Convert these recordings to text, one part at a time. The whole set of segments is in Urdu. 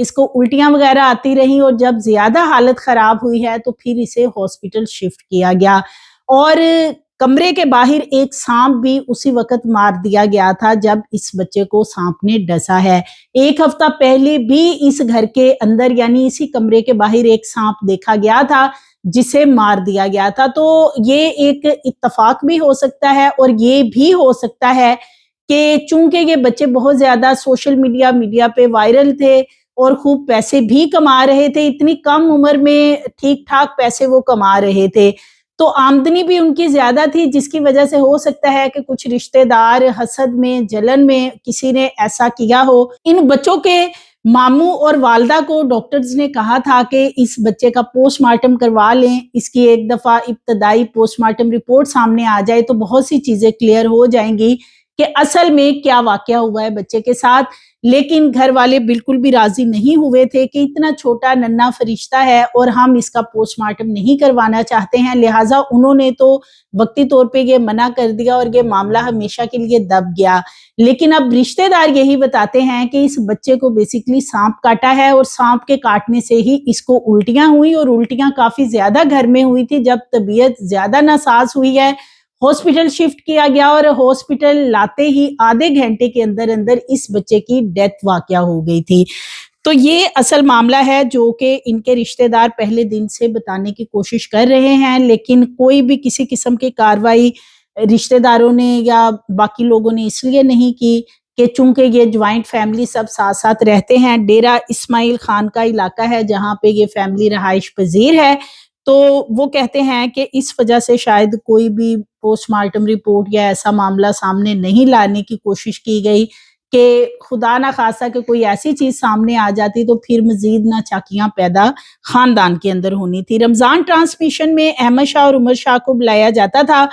اس کو الٹیاں وغیرہ آتی رہی اور جب زیادہ حالت خراب ہوئی ہے تو پھر اسے ہاسپٹل شفٹ کیا گیا اور کمرے کے باہر ایک سانپ بھی اسی وقت مار دیا گیا تھا جب اس بچے کو سانپ نے ڈسا ہے. ایک ہفتہ پہلے بھی اس گھر کے اندر یعنی اسی کمرے کے باہر ایک سانپ دیکھا گیا تھا جسے مار دیا گیا تھا. تو یہ ایک اتفاق بھی ہو سکتا ہے اور یہ بھی ہو سکتا ہے کہ چونکہ یہ بچے بہت زیادہ سوشل میڈیا پہ وائرل تھے اور خوب پیسے بھی کما رہے تھے، اتنی کم عمر میں ٹھیک ٹھاک پیسے وہ کما رہے تھے، تو آمدنی بھی ان کی زیادہ تھی، جس کی وجہ سے ہو سکتا ہے کہ کچھ رشتہ دار حسد میں جلن میں کسی نے ایسا کیا ہو. ان بچوں کے ماموں اور والدہ کو ڈاکٹرز نے کہا تھا کہ اس بچے کا پوسٹ مارٹم کروا لیں، اس کی ایک دفعہ ابتدائی پوسٹ مارٹم رپورٹ سامنے آ جائے تو بہت سی چیزیں کلیئر ہو جائیں گی کہ اصل میں کیا واقعہ ہوا ہے بچے کے ساتھ. لیکن گھر والے بالکل بھی راضی نہیں ہوئے تھے کہ اتنا چھوٹا ننھا فرشتہ ہے اور ہم اس کا پوسٹ مارٹم نہیں کروانا چاہتے ہیں، لہٰذا انہوں نے تو وقتی طور پہ یہ منع کر دیا اور یہ معاملہ ہمیشہ کے لیے دب گیا. لیکن اب رشتہ دار یہی بتاتے ہیں کہ اس بچے کو بیسیکلی سانپ کاٹا ہے اور سانپ کے کاٹنے سے ہی اس کو الٹیاں ہوئی اور الٹیاں کافی زیادہ گھر میں ہوئی تھی. جب طبیعت زیادہ ناساز ہوئی ہے ہاسپٹل شفٹ کیا گیا اور ہاسپٹل لاتے ہی آدھے گھنٹے کے اندر اندر اس بچے کی ڈیتھ واقع ہو گئی تھی. تو یہ اصل معاملہ ہے جو کہ ان کے رشتہ دار پہلے دن سے بتانے کی کوشش کر رہے ہیں، لیکن کوئی بھی کسی قسم کی کارروائی رشتہ داروں نے یا باقی لوگوں نے اس لیے نہیں کی کہ چونکہ یہ جوائنٹ فیملی سب ساتھ ساتھ رہتے ہیں. ڈیرہ اسماعیل خان کا علاقہ ہے جہاں پہ یہ فیملی رہائش پذیر ہے، تو وہ کہتے ہیں کہ اس وجہ سے شاید کوئی بھی پوسٹ مارٹم رپورٹ یا ایسا معاملہ سامنے نہیں لانے کی کوشش کی گئی کہ خدا نہ خواستہ کہ کوئی ایسی چیز سامنے آ جاتی تو پھر مزید ناچاکیاں پیدا خاندان کے اندر ہونی تھی. رمضان ٹرانسمیشن میں احمد شاہ اور عمر شاہ کو بلایا جاتا تھا.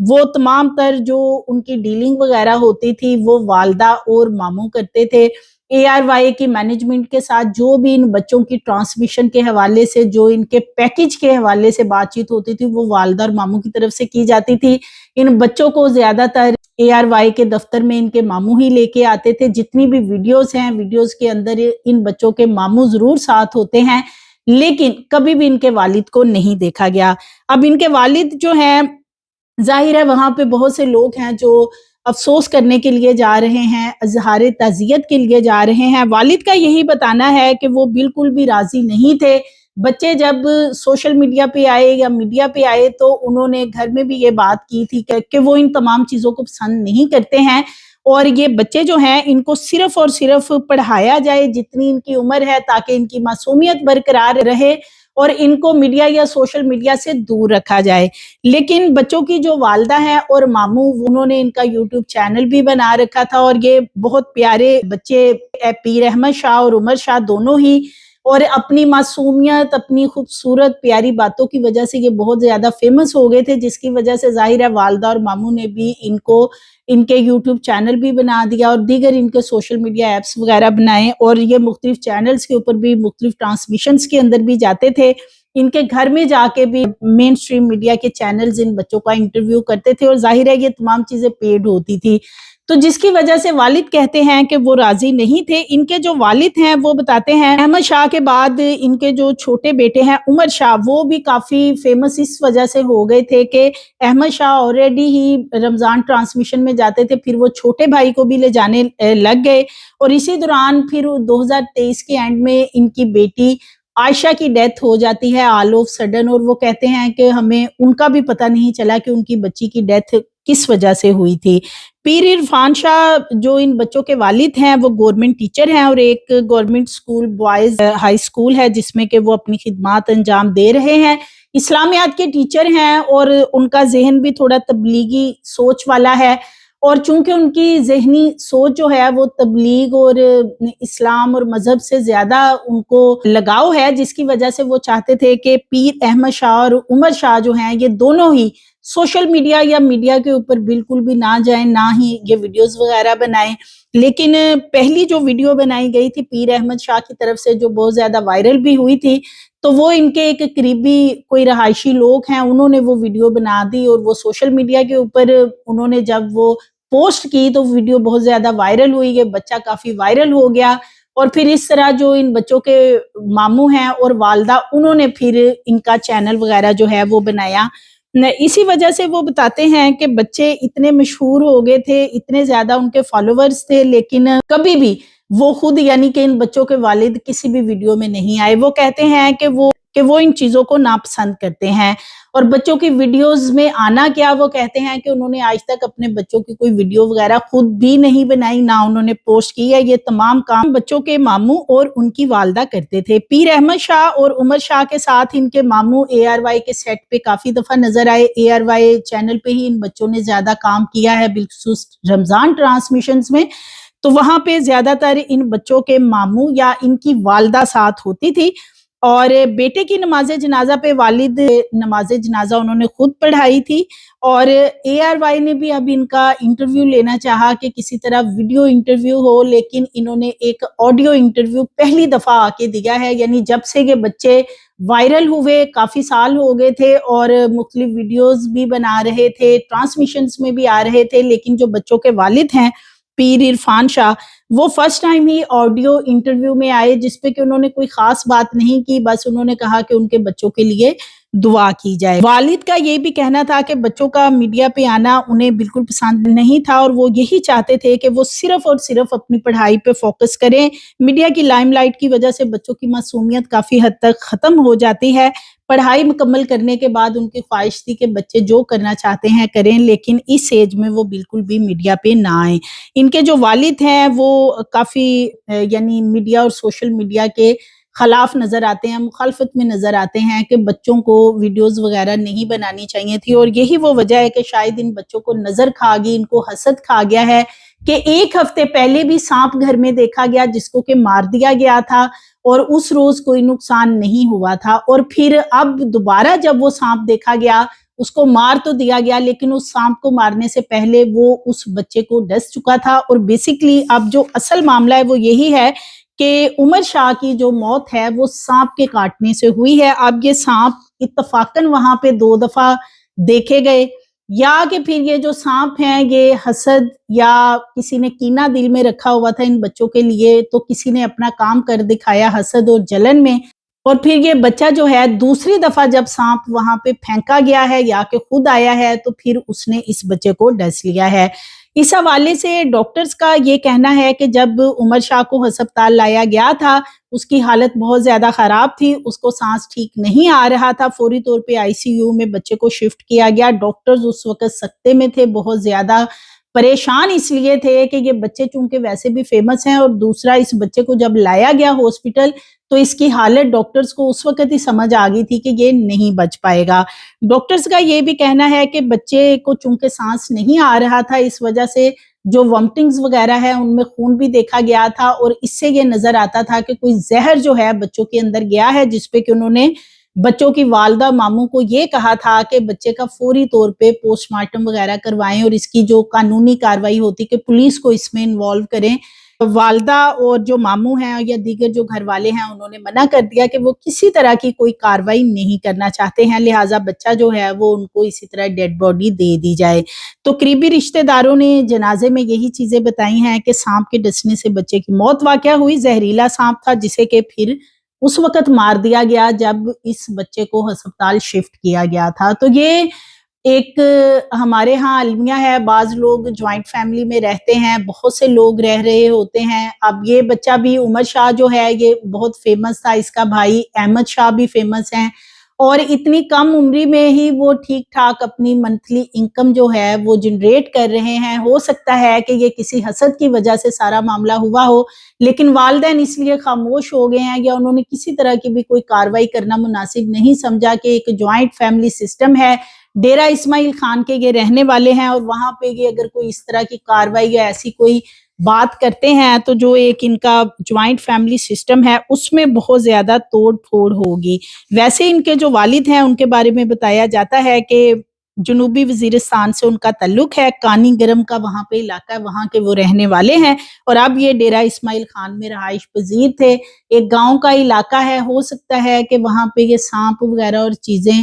وہ تمام تر جو ان کی ڈیلنگ وغیرہ ہوتی تھی وہ والدہ اور ماموں کرتے تھے. ARY کی مینجمنٹ کے ساتھ جو بھی ان بچوں کی ٹرانسمیشن کے حوالے سے جو ان کے پیکج کے حوالے سے بات چیت ہوتی تھی وہ والدہ اور ماموں کی طرف سے کی جاتی تھی. ان بچوں کو زیادہ تر ARY کے دفتر میں ان کے ماموں ہی لے کے آتے تھے. جتنی بھی ویڈیوز ہیں ویڈیوز کے اندر ان بچوں کے ماموں ضرور ساتھ ہوتے ہیں لیکن کبھی بھی ان کے والد کو نہیں دیکھا گیا. اب ان کے والد جو ہیں ظاہر ہے وہاں پہ بہت سے لوگ ہیں جو افسوس کرنے کے لیے جا رہے ہیں، اظہار تعزیت کے لیے جا رہے ہیں. والد کا یہی بتانا ہے کہ وہ بالکل بھی راضی نہیں تھے. بچے جب سوشل میڈیا پہ آئے یا میڈیا پہ آئے تو انہوں نے گھر میں بھی یہ بات کی تھی کہ وہ ان تمام چیزوں کو پسند نہیں کرتے ہیں اور یہ بچے جو ہیں ان کو صرف اور صرف پڑھایا جائے جتنی ان کی عمر ہے تاکہ ان کی معصومیت برقرار رہے اور ان کو میڈیا یا سوشل میڈیا سے دور رکھا جائے. لیکن بچوں کی جو والدہ ہیں اور ماموں انہوں نے ان کا یوٹیوب چینل بھی بنا رکھا تھا اور یہ بہت پیارے بچے پیر احمد شاہ اور عمر شاہ دونوں ہی اور اپنی معصومیت اپنی خوبصورت پیاری باتوں کی وجہ سے یہ بہت زیادہ فیمس ہو گئے تھے، جس کی وجہ سے ظاہر ہے والدہ اور ماموں نے بھی ان کو ان کے یوٹیوب چینل بھی بنا دیا اور دیگر ان کے سوشل میڈیا ایپس وغیرہ بنائے اور یہ مختلف چینلز کے اوپر بھی مختلف ٹرانسمیشنز کے اندر بھی جاتے تھے. ان کے گھر میں جا کے بھی مین سٹریم میڈیا کے چینلز ان بچوں کا انٹرویو کرتے تھے اور ظاہر ہے یہ تمام چیزیں پیڈ ہوتی تھی. تو جس کی وجہ سے والد کہتے ہیں کہ وہ راضی نہیں تھے. ان کے جو والد ہیں وہ بتاتے ہیں احمد شاہ کے بعد ان کے جو چھوٹے بیٹے ہیں عمر شاہ وہ بھی کافی فیمس اس وجہ سے ہو گئے تھے کہ احمد شاہ آلریڈی ہی رمضان ٹرانسمیشن میں جاتے تھے، پھر وہ چھوٹے بھائی کو بھی لے جانے لگ گئے اور اسی دوران پھر 2023 کے اینڈ میں ان کی بیٹی عائشہ کی ڈیتھ ہو جاتی ہے آل آف سڈن اور وہ کہتے ہیں کہ ہمیں ان کا بھی پتہ نہیں چلا کہ ان کی بچی کی ڈیتھ کس وجہ سے ہوئی تھی. پیر عرفان شاہ جو ان بچوں کے والد ہیں وہ گورنمنٹ ٹیچر ہیں اور ایک government school boys high school ہے جس میں کہ وہ اپنی خدمات انجام دے رہے ہیں. اسلامیات کے ٹیچر ہیں اور ان کا ذہن بھی تھوڑا تبلیغی سوچ والا ہے اور چونکہ ان کی ذہنی سوچ جو ہے وہ تبلیغ اور اسلام اور مذہب سے زیادہ ان کو لگاؤ ہے، جس کی وجہ سے وہ چاہتے تھے کہ پیر احمد شاہ اور عمر شاہ جو ہیں یہ دونوں ہی سوشل میڈیا یا میڈیا کے اوپر بالکل بھی نہ جائیں، نہ ہی یہ ویڈیوز وغیرہ بنائیں. لیکن پہلی جو ویڈیو بنائی گئی تھی پیر احمد شاہ کی طرف سے جو بہت زیادہ وائرل بھی ہوئی تھی تو وہ ان کے ایک قریبی کوئی رہائشی لوگ ہیں انہوں نے وہ ویڈیو بنا دی اور وہ سوشل میڈیا کے اوپر انہوں نے جب وہ پوسٹ کی تو ویڈیو بہت زیادہ وائرل ہوئی، یہ بچہ کافی وائرل ہو گیا اور پھر اس طرح جو ان بچوں کے ماموں ہیں اور والدہ انہوں نے پھر ان کا چینل وغیرہ جو ہے وہ بنایا. اسی وجہ سے وہ بتاتے ہیں کہ بچے اتنے مشہور ہو گئے تھے, اتنے زیادہ ان کے فالوورز تھے, لیکن کبھی بھی وہ خود یعنی کہ ان بچوں کے والد کسی بھی ویڈیو میں نہیں آئے. وہ کہتے ہیں کہ وہ ان چیزوں کو ناپسند کرتے ہیں اور بچوں کی ویڈیوز میں آنا کیا, وہ کہتے ہیں کہ انہوں نے آج تک اپنے بچوں کی کوئی ویڈیو وغیرہ خود بھی نہیں بنائی, نہ انہوں نے پوسٹ کی ہے. یہ تمام کام بچوں کے ماموں اور ان کی والدہ کرتے تھے. پیر احمد شاہ اور عمر شاہ کے ساتھ ان کے ماموں ARY کے سیٹ پہ کافی دفعہ نظر آئے. ARY چینل پہ ہی ان بچوں نے زیادہ کام کیا ہے, بالخصوص رمضان ٹرانسمیشنز میں. تو وہاں پہ زیادہ تر ان بچوں کے ماموں یا ان کی والدہ ساتھ ہوتی تھی. اور بیٹے کی نماز جنازہ پہ والد نماز جنازہ انہوں نے خود پڑھائی تھی. اور ARY نے بھی اب ان کا انٹرویو لینا چاہا کہ کسی طرح ویڈیو انٹرویو ہو, لیکن انہوں نے ایک آڈیو انٹرویو پہلی دفعہ آ کے دیا ہے. یعنی جب سے یہ بچے وائرل ہوئے کافی سال ہو گئے تھے اور مختلف ویڈیوز بھی بنا رہے تھے, ٹرانسمیشنز میں بھی آ رہے تھے, لیکن جو بچوں کے والد ہیں پیر عرفان شاہ, وہ فرسٹ ٹائم ہی آڈیو انٹرویو میں آئے, جس پہ کہ انہوں نے کوئی خاص بات نہیں کی, بس انہوں نے کہا کہ ان کے بچوں کے لیے دعا کی جائے. والد کا یہ بھی کہنا تھا کہ بچوں کا میڈیا پہ آنا انہیں بالکل پسند نہیں تھا اور وہ یہی چاہتے تھے کہ وہ صرف اور صرف اپنی پڑھائی پہ فوکس کریں. میڈیا کی لائم لائٹ کی وجہ سے بچوں کی معصومیت کافی حد تک ختم ہو جاتی ہے. پڑھائی مکمل کرنے کے بعد ان کی خواہش تھی کہ بچے جو کرنا چاہتے ہیں کریں, لیکن اس ایج میں وہ بالکل بھی میڈیا پہ نہ آئیں. ان کے جو والد ہیں وہ کافی یعنی میڈیا اور سوشل میڈیا کے خلاف نظر آتے ہیں, مخالفت میں نظر آتے ہیں کہ بچوں کو ویڈیوز وغیرہ نہیں بنانی چاہیے تھی. اور یہی وہ وجہ ہے کہ شاید ان بچوں کو نظر کھا گئی, ان کو حسد کھا گیا ہے کہ ایک ہفتے پہلے بھی سانپ گھر میں دیکھا گیا جس کو کہ مار دیا گیا تھا اور اس روز کوئی نقصان نہیں ہوا تھا, اور پھر اب دوبارہ جب وہ سانپ دیکھا گیا اس کو مار تو دیا گیا, لیکن اس سانپ کو مارنے سے پہلے وہ اس بچے کو ڈس چکا تھا. اور بیسیکلی اب جو اصل معاملہ ہے وہ یہی ہے کہ عمر شاہ کی جو موت ہے وہ سانپ کے کاٹنے سے ہوئی ہے. اب یہ سانپ اتفاقاً وہاں پہ 2 دفعہ دیکھے گئے, یا کہ پھر یہ جو سانپ ہیں یہ حسد یا کسی نے کینہ دل میں رکھا ہوا تھا ان بچوں کے لیے, تو کسی نے اپنا کام کر دکھایا حسد اور جلن میں, اور پھر یہ بچہ جو ہے دوسری دفعہ جب سانپ وہاں پہ پھینکا گیا ہے یا کہ خود آیا ہے تو پھر اس نے اس بچے کو ڈس لیا ہے. اس حوالے سے ڈاکٹرز کا یہ کہنا ہے کہ جب عمر شاہ کو ہسپتال لایا گیا تھا اس کی حالت بہت زیادہ خراب تھی, اس کو سانس ٹھیک نہیں آ رہا تھا. فوری طور پہ ICU میں بچے کو شفٹ کیا گیا. ڈاکٹرز اس وقت سکتے میں تھے, بہت زیادہ پریشان اس لیے تھے کہ یہ بچے چونکہ ویسے بھی فیمس ہیں, اور دوسرا اس بچے کو جب لایا گیا ہاسپٹل تو اس کی حالت ڈاکٹرز کو اس وقت ہی سمجھ آ گئی تھی کہ یہ نہیں بچ پائے گا. ڈاکٹرز کا یہ بھی کہنا ہے کہ بچے کو چونکہ سانس نہیں آ رہا تھا, اس وجہ سے جو ومٹنگز وغیرہ ہے ان میں خون بھی دیکھا گیا تھا, اور اس سے یہ نظر آتا تھا کہ کوئی زہر جو ہے بچوں کے اندر گیا ہے, جس پہ کہ انہوں نے بچوں کی والدہ ماموں کو یہ کہا تھا کہ بچے کا فوری طور پہ پوسٹ مارٹم وغیرہ کروائیں, اور اس کی جو قانونی کاروائی ہوتی کہ پولیس کو اس میں انوالو کریں. والدہ اور جو ماموں ہیں یا دیگر جو گھر والے ہیں انہوں نے منع کر دیا کہ وہ کسی طرح کی کوئی کاروائی نہیں کرنا چاہتے ہیں, لہٰذا بچہ جو ہے وہ ان کو اسی طرح ڈیڈ باڈی دے دی جائے. تو قریبی رشتہ داروں نے جنازے میں یہی چیزیں بتائی ہیں کہ سانپ کے ڈسنے سے بچے کی موت واقع ہوئی. زہریلا سانپ تھا جسے کہ پھر اس وقت مار دیا گیا جب اس بچے کو ہسپتال شفٹ کیا گیا تھا. تو یہ ایک ہمارے ہاں المیہ ہے, بعض لوگ جوائنٹ فیملی میں رہتے ہیں, بہت سے لوگ رہ رہے ہوتے ہیں. اب یہ بچہ بھی عمر شاہ جو ہے یہ بہت فیمس تھا, اس کا بھائی احمد شاہ بھی فیمس ہیں, اور اتنی کم عمری میں ہی وہ ٹھیک ٹھاک اپنی منتھلی انکم جو ہے وہ جنریٹ کر رہے ہیں. ہو سکتا ہے کہ یہ کسی حسد کی وجہ سے سارا معاملہ ہوا ہو, لیکن والدین اس لیے خاموش ہو گئے ہیں یا انہوں نے کسی طرح کی بھی کوئی کاروائی کرنا مناسب نہیں سمجھا کہ ایک جوائنٹ فیملی سسٹم ہے, ڈیرہ اسماعیل خان کے یہ رہنے والے ہیں, اور وہاں پہ یہ اگر کوئی اس طرح کی کاروائی یا ایسی کوئی بات کرتے ہیں تو جو ایک ان کا جوائنٹ فیملی سسٹم ہے اس میں بہت زیادہ توڑ پھوڑ ہوگی. ویسے ان کے جو والد ہیں ان کے بارے میں بتایا جاتا ہے کہ جنوبی وزیرستان سے ان کا تعلق ہے, کانی گرم کا وہاں پہ علاقہ ہے, وہاں کے وہ رہنے والے ہیں, اور اب یہ ڈیرہ اسماعیل خان میں رہائش پذیر تھے. ایک گاؤں کا علاقہ ہے, ہو سکتا ہے کہ وہاں پہ یہ سانپ وغیرہ اور چیزیں